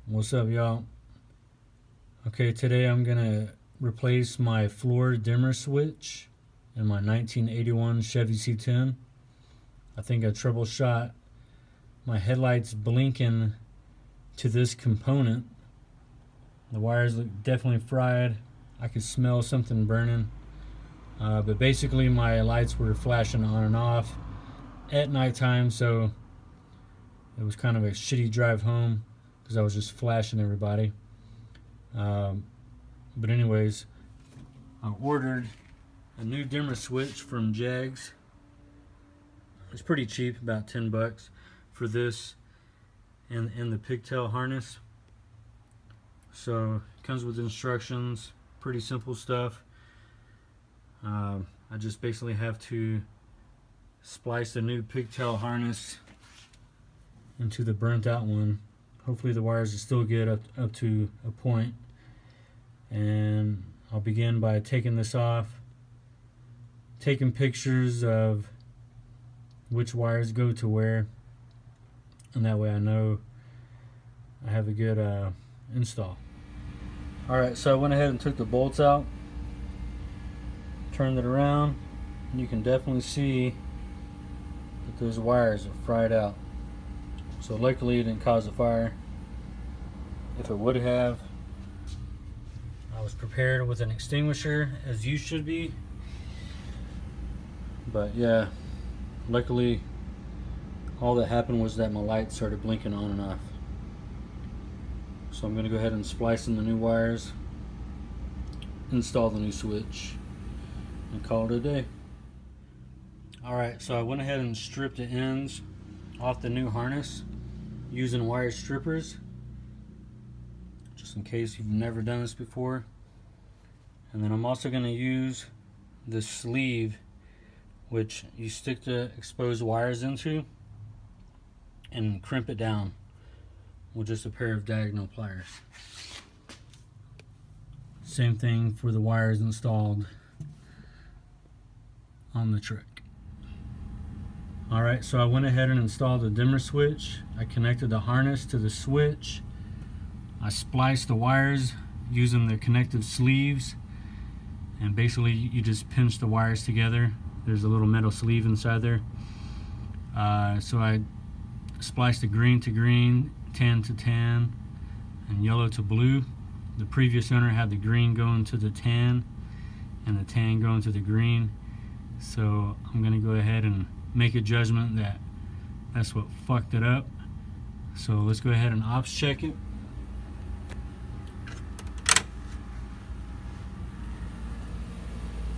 What's up, y'all? Okay, today I'm gonna replace my floor dimmer switch in my 1981 Chevy C10. I think I troubleshot my headlights blinking to this component. The wires look definitely fried. I could smell something burning. But basically my lights were flashing on and off at nighttime, so it was kind of a shitty drive home because I was just flashing everybody. But anyways, I ordered a new dimmer switch from Jags. It's pretty cheap, about 10 bucks for this and the pigtail harness. So it comes with instructions, pretty simple stuff. I just basically have to splice the new pigtail harness into the burnt out one. Hopefully the wires are still good up to a point. And I'll begin by taking this off, taking pictures of which wires go to where, and that way I know I have a good install. Alright, so I went ahead and took the bolts out, turned it around, and you can definitely see that those wires are fried out. So luckily it didn't cause a fire. If it would have, I was prepared with an extinguisher, as you should be. But yeah, luckily all that happened was that my lights started blinking on and off. So I'm going to go ahead and splice in the new wires, install the new switch, and call it a day. Alright, so I went ahead and stripped the ends off the new harness using wire strippers, just in case you've never done this before. And then I'm also going to use the sleeve, which you stick the exposed wires into and crimp it down with just a pair of diagonal pliers. Same thing for the wires installed on the truck. Alright, so I went ahead and installed the dimmer switch. I connected the harness to the switch. I spliced the wires using the connective sleeves, and basically you just pinch the wires together. There's a little metal sleeve inside there. So I spliced the green to green, tan to tan, and yellow to blue. The previous owner had the green going to the tan and the tan going to the green. So I'm gonna go ahead and make a judgment that that's what fucked it up. So let's go ahead and ops check it.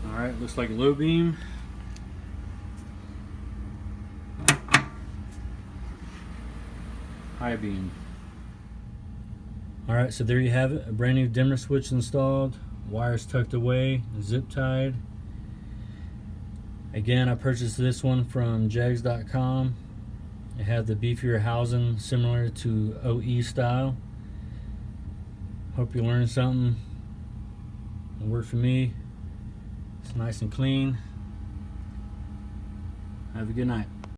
Alright, looks like low beam. High beam. Alright, so there you have it. A brand new dimmer switch installed. Wires tucked away, zip tied. Again, I purchased this one from Jags.com. It had the beefier housing similar to OE style. Hope you learned something. It worked for me. It's nice and clean. Have a good night.